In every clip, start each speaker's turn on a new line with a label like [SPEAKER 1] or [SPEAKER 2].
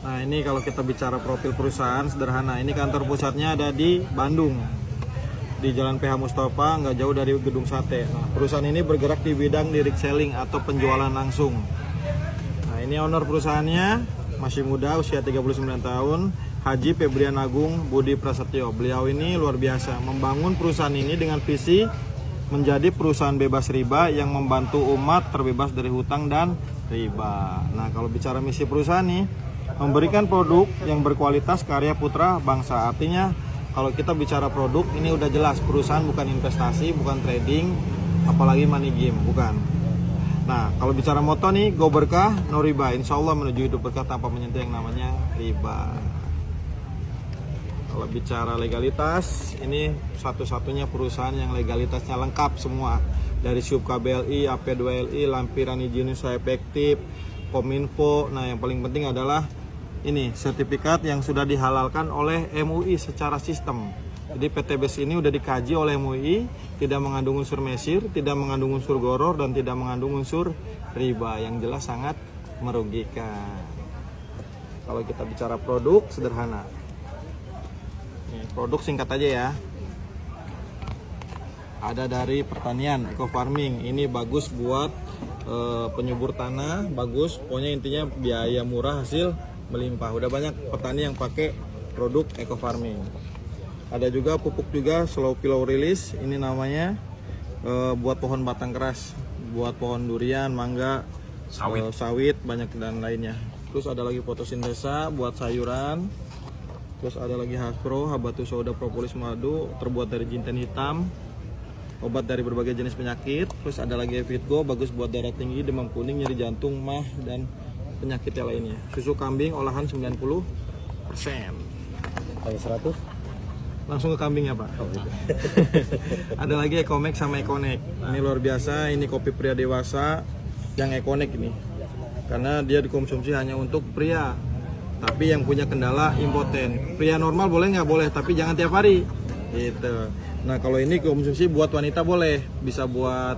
[SPEAKER 1] Nah ini kalau kita bicara profil perusahaan sederhana, ini kantor pusatnya ada di Bandung, di Jalan PH Mustafa, nggak jauh dari Gedung Sate. Nah, perusahaan ini bergerak di bidang direct selling atau penjualan langsung. Nah ini owner perusahaannya, masih muda, usia 39 tahun, Haji Febrian Agung Budi Prasetyo. Beliau ini luar biasa, membangun perusahaan ini dengan visi menjadi perusahaan bebas riba yang membantu umat terbebas dari hutang dan riba. Nah kalau bicara misi perusahaan nih, memberikan produk yang berkualitas karya putra bangsa. Artinya kalau kita bicara produk ini udah jelas, perusahaan bukan investasi, bukan trading, apalagi money game, bukan. Nah kalau bicara moto nih, go berkah, no riba. Insya Allah menuju hidup berkah tanpa menyentuh yang namanya riba. Kalau bicara legalitas, ini satu-satunya perusahaan yang legalitasnya lengkap semua. Dari SUB KBLI, AP2LI, lampiran izin usaha efektif, Kominfo. Nah yang paling penting adalah ini sertifikat yang sudah dihalalkan oleh MUI secara sistem. Jadi PTBS ini udah dikaji oleh MUI, tidak mengandung unsur mesir, tidak mengandung unsur goror, dan tidak mengandung unsur riba. Yang jelas sangat merugikan. Kalau kita bicara produk sederhana, produk singkat aja ya. Ada dari pertanian, eco farming. Ini bagus buat penyubur tanah, bagus. Pokoknya intinya biaya murah, hasil melimpah. Udah banyak petani yang pakai produk eco farming. Ada juga pupuk juga slow pillow release. Ini namanya buat pohon batang keras, buat pohon durian, mangga, sawit banyak dan lainnya. Terus ada lagi fotosintesa buat sayuran. Terus ada lagi Haspro, Habatus Sauda Propolis Madu, terbuat dari jinten hitam, obat dari berbagai jenis penyakit. Terus ada lagi Evitgo, bagus buat darah tinggi, demam kuning, nyeri jantung, mah, dan penyakit yang lainnya. Susu kambing olahan 90%.
[SPEAKER 2] Kayak 100?
[SPEAKER 1] Langsung ke kambingnya Pak. Oh, gitu. Ada lagi Ecomax sama Econek. Ini luar biasa, ini kopi pria dewasa yang Econek ini. Karena dia dikonsumsi hanya untuk pria. Tapi yang punya kendala impoten. Pria normal boleh nggak? Boleh, tapi jangan tiap hari. Gitu. Nah kalau ini konsumsi buat wanita boleh, bisa buat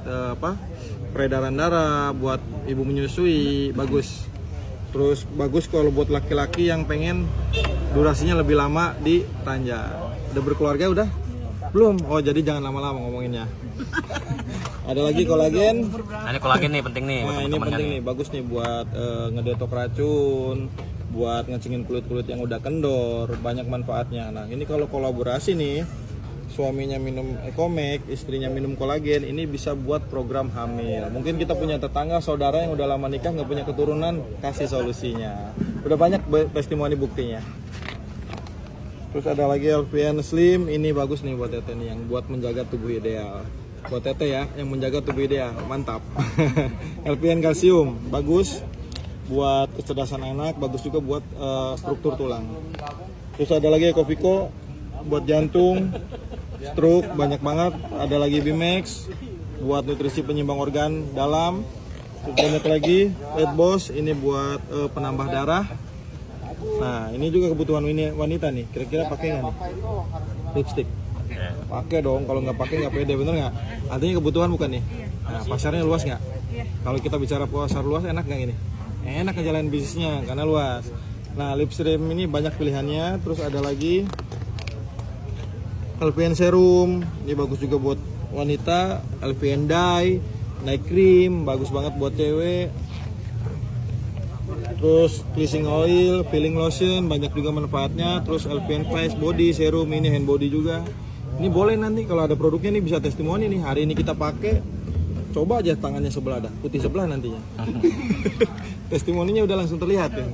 [SPEAKER 1] peredaran darah, buat ibu menyusui, bagus. Terus bagus kalau buat laki-laki yang pengen durasinya lebih lama di ranjang. Udah berkeluarga udah? Belum? Oh jadi jangan lama-lama ngomonginnya. Ada lagi kolagen.
[SPEAKER 3] Nah, ini kolagen nih penting nih.
[SPEAKER 1] Nah ini penting nih, bagus nih buat ngedetok racun, buat ngecingin kulit-kulit yang udah kendor, banyak manfaatnya. Nah ini kalau kolaborasi nih, suaminya minum Ecomax, istrinya minum kolagen, ini bisa buat program hamil. Mungkin kita punya tetangga, saudara yang udah lama nikah nggak punya keturunan, kasih solusinya. Udah banyak testimoni buktinya. Terus ada lagi Elvian Slim, ini bagus nih buat Tete nih, yang buat menjaga tubuh ideal. Buat Tete ya, yang menjaga tubuh ideal, mantap. Elvian Kalsium, bagus buat kecerdasan anak, bagus juga buat struktur tulang. Terus ada lagi Ecoviko buat jantung, stroke, banyak banget. Ada lagi Bimax buat nutrisi penyimbang organ dalam. Terus banyak lagi Red Boss, ini buat penambah darah. Nah ini juga kebutuhan wanita nih. Kira-kira pakai nggak nih lipstick? Pakai dong, kalau nggak pakai nggak pede, bener nggak? Artinya kebutuhan bukan nih. Nah pasarnya luas nggak? Kalau kita bicara pasar luas, enak nggak ini? Enak ngejalanin bisnisnya karena luas. Nah lipstream ini banyak pilihannya. Terus ada lagi Alpian Serum, ini bagus juga buat wanita. Alpian Dye, Night Cream, bagus banget buat cewek. Terus cleansing oil, peeling lotion, banyak juga manfaatnya. Terus Alpian Face Body Serum, ini hand body juga. Ini boleh nanti kalau ada produknya nih bisa testimoni nih. Hari ini kita pakai, coba aja tangannya sebelah dah, putih sebelah nantinya. Testimoninya udah langsung terlihat ya.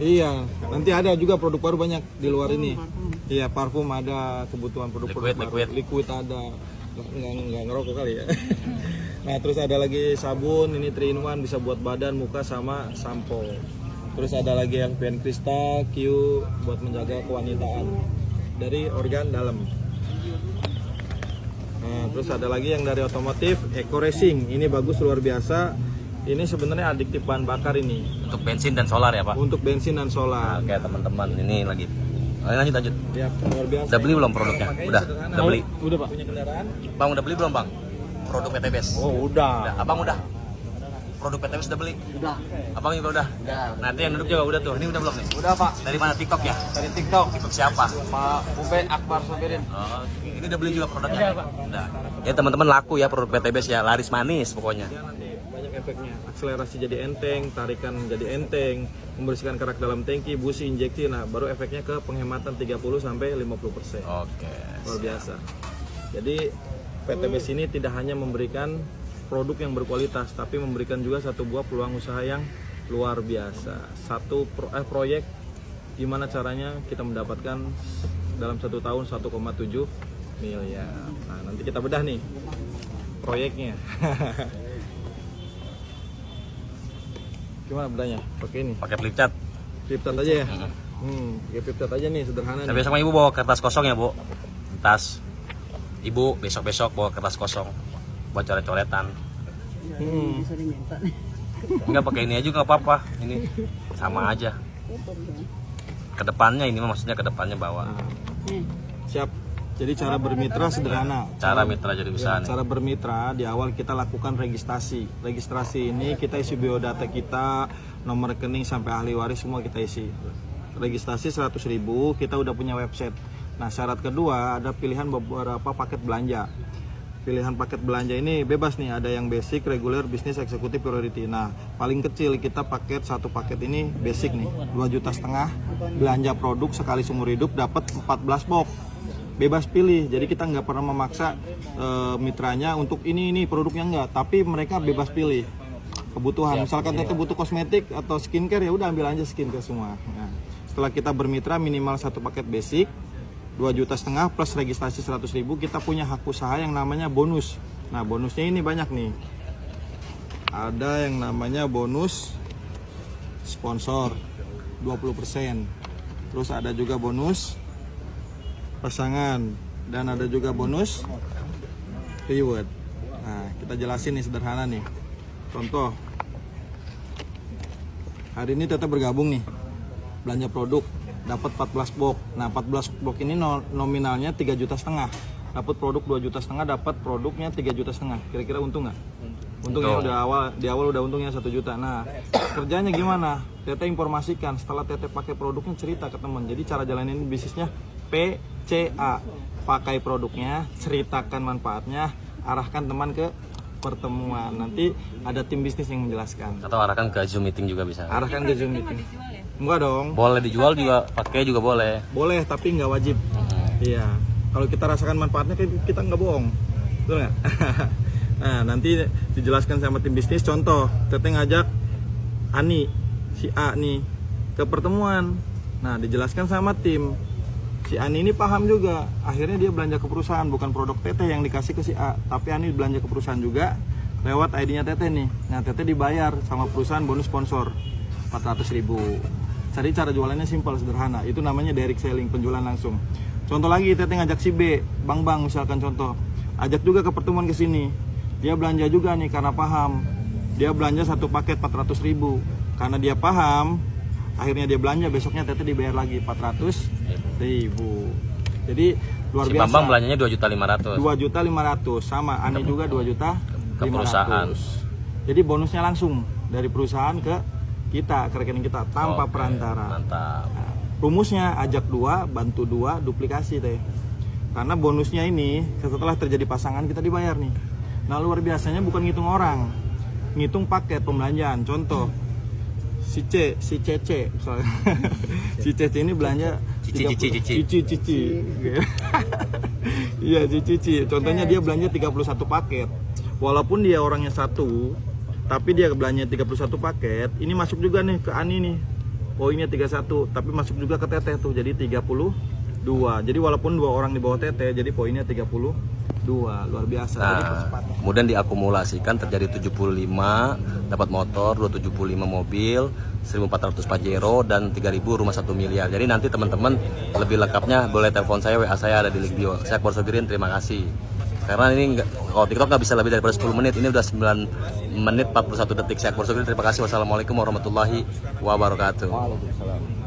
[SPEAKER 1] Iya, nanti ada juga produk baru banyak di luar ini. Iya, parfum ada, kebutuhan produk-produk baru. Liquid ada. Nggak ngerokok kali ya. Nah, terus ada lagi sabun, ini 3-in-1 bisa buat badan, muka sama sampo. Terus ada lagi yang pen kristal Q buat menjaga kewanitaan dari organ dalam. Nah, terus ada lagi yang dari otomotif Eco Racing. Ini bagus luar biasa. Ini sebenarnya adiktif bahan bakar ini.
[SPEAKER 3] Untuk bensin dan solar ya Pak?
[SPEAKER 1] Untuk bensin dan solar.
[SPEAKER 3] Oke teman-teman, ini lagi. Lanjut.
[SPEAKER 1] Ya, luar biasa.
[SPEAKER 3] Udah beli belum produknya? Udah beli.
[SPEAKER 1] Udah Pak. Punya kendaraan?
[SPEAKER 3] Bang udah beli belum Bang? Produk PTBS.
[SPEAKER 2] Oh udah.
[SPEAKER 3] Abang udah. produk PTB sudah beli?
[SPEAKER 2] Udah.
[SPEAKER 3] Abang juga udah?
[SPEAKER 2] Udah.
[SPEAKER 3] Nanti yang duduk juga udah tuh. Ini udah belum nih?
[SPEAKER 2] Udah Pak.
[SPEAKER 3] Dari mana, TikTok ya?
[SPEAKER 2] Dari TikTok.
[SPEAKER 3] TikTok siapa?
[SPEAKER 2] Pak Ubed Akbar Sobirin.
[SPEAKER 3] Oh, ini udah beli juga produknya? Udah. Ya teman-teman, laku ya produk PTBS ya, laris manis pokoknya.
[SPEAKER 1] Ya, nanti banyak efeknya. Akselerasi jadi enteng, tarikan jadi enteng, membersihkan kerak dalam tangki, busi, injeksi. Nah, baru efeknya ke penghematan 30-50%.
[SPEAKER 3] Oke.
[SPEAKER 1] Luar biasa. Jadi PTBS ini tidak hanya memberikan produk yang berkualitas, tapi memberikan juga satu buah peluang usaha yang luar biasa. Satu proyek gimana caranya kita mendapatkan dalam 1 tahun 1,7 miliar. Nah, nanti kita bedah nih proyeknya. Gimana bedahnya? Pakai ini.
[SPEAKER 3] Pakai flipchart.
[SPEAKER 1] Flipchart aja ya. Pakai flipchart aja nih, sederhana
[SPEAKER 3] Nah,
[SPEAKER 1] nih.
[SPEAKER 3] besok mah ibu bawa kertas kosong ya, Bu? Tas. Ibu besok-besok bawa kertas kosong buat coret-coretan.
[SPEAKER 4] Bisa diminta nih.
[SPEAKER 3] Enggak, pakai ini aja nggak apa-apa. Ini sama aja. Kedepannya ini mah maksudnya kedepannya bawa.
[SPEAKER 1] Nah,
[SPEAKER 4] Nih.
[SPEAKER 1] siap. Jadi cara bermitra sederhana.
[SPEAKER 3] Cara mitra jadi bisa nih.
[SPEAKER 1] Cara bermitra di awal kita lakukan registrasi. Registrasi ini kita isi biodata kita, nomor rekening sampai ahli waris semua kita isi. Registrasi 100.000, kita udah punya website. Nah, syarat kedua ada pilihan beberapa paket belanja. Pilihan paket belanja ini bebas nih, ada yang basic, regular, bisnis, eksekutif, priority. Nah, paling kecil kita satu paket ini basic nih, 2,5 juta, belanja produk sekali seumur hidup dapat 14 box. Bebas pilih, jadi kita nggak pernah memaksa mitranya untuk ini produknya enggak, tapi mereka bebas pilih kebutuhan. Misalkan teteh butuh kosmetik atau skincare, ya udah ambil aja skincare semua. Nah, setelah kita bermitra minimal satu paket basic 2,5 juta plus registrasi 100.000, kita punya hak usaha yang namanya bonus. Nah, bonusnya ini banyak nih. Ada yang namanya bonus sponsor 20%. Terus ada juga bonus pasangan dan ada juga bonus reward. Nah, kita jelasin nih sederhana nih. Contoh, hari ini tetap bergabung nih, belanja produk dapat 14 box. Nah, 14 box ini nominalnya 3,5 juta. Dapat produk 2,5 juta, dapat produknya 3,5 juta. Kira-kira untung nggak? Untungnya di awal udah untungnya 1 juta. Nah, kerjanya gimana? Teteh informasikan, setelah teteh pakai produknya cerita ke teman. Jadi cara jalanin bisnisnya PCA. Pakai produknya, ceritakan manfaatnya, arahkan teman ke pertemuan. Nanti ada tim bisnis yang menjelaskan.
[SPEAKER 3] Atau arahkan ke Zoom meeting juga bisa.
[SPEAKER 1] Arahkan ke Zoom meeting. Enggak dong.
[SPEAKER 3] Boleh dijual juga, pakai juga boleh.
[SPEAKER 1] Boleh, tapi nggak wajib. Iya. Kalau kita rasakan manfaatnya, kita nggak bohong. Betul nggak? Nah, nanti dijelaskan sama tim bisnis. Contoh, teteh ngajak Ani, si A nih, ke pertemuan. Nah, dijelaskan sama tim. Si Ani ini paham juga. Akhirnya dia belanja ke perusahaan, bukan produk teteh yang dikasih ke si A, tapi Ani belanja ke perusahaan juga lewat ID-nya teteh nih. Nah, teteh dibayar sama perusahaan bonus sponsor 400.000. Jadi cara jualannya simpel, sederhana. Itu namanya direct selling, penjualan langsung. Contoh lagi, teteh ngajak si B, Bang misalkan contoh. Ajak juga ke pertemuan ke sini. Dia belanja juga nih karena paham. Dia belanja satu paket 400.000. Karena dia paham, akhirnya dia belanja, besoknya teteh dibayar lagi 400.000. Jadi luar
[SPEAKER 3] Si
[SPEAKER 1] biasa.
[SPEAKER 3] Bambang belanjanya 2,5 juta.
[SPEAKER 1] 2,5 juta sama Ani juga 2,5 juta.
[SPEAKER 3] Ke perusahaan.
[SPEAKER 1] Jadi bonusnya langsung dari perusahaan ke kita, ke rekening kita tanpa
[SPEAKER 3] Oke,
[SPEAKER 1] perantara.
[SPEAKER 3] Mantap.
[SPEAKER 1] Nah, rumusnya ajak 2, bantu 2, duplikasi teh. Karena bonusnya ini setelah terjadi pasangan kita dibayar nih. Nah, luar biasanya bukan ngitung orang, ngitung paket pembelanjaan. Contoh, si Cece misalnya. Si Cece ini belanja Cici. Iya, Cici. Contohnya dia belanja 31 paket. Walaupun dia orangnya satu, tapi dia belanja 31 paket, ini masuk juga nih ke Ani nih. Poinnya 31, tapi masuk juga ke teteh tuh, jadi 32. Jadi walaupun 2 orang di bawah teteh, jadi poinnya 32. Luar biasa. Jadi
[SPEAKER 3] Nah, kemudian diakumulasikan terjadi 75, dapat motor, 275 mobil, 1.400 Pajero, dan 3.000 rumah 1 miliar. Jadi nanti teman-teman lebih lengkapnya boleh telepon saya, WA saya ada di link bio. Saya Akbar Sobirin, terima kasih. Karena ini kalau TikTok nggak bisa lebih daripada 10 menit, ini udah 9 menit 41 detik. Saya Akbar Sobirin, terima kasih. Wassalamualaikum warahmatullahi wabarakatuh.
[SPEAKER 2] Waalaikumsalam.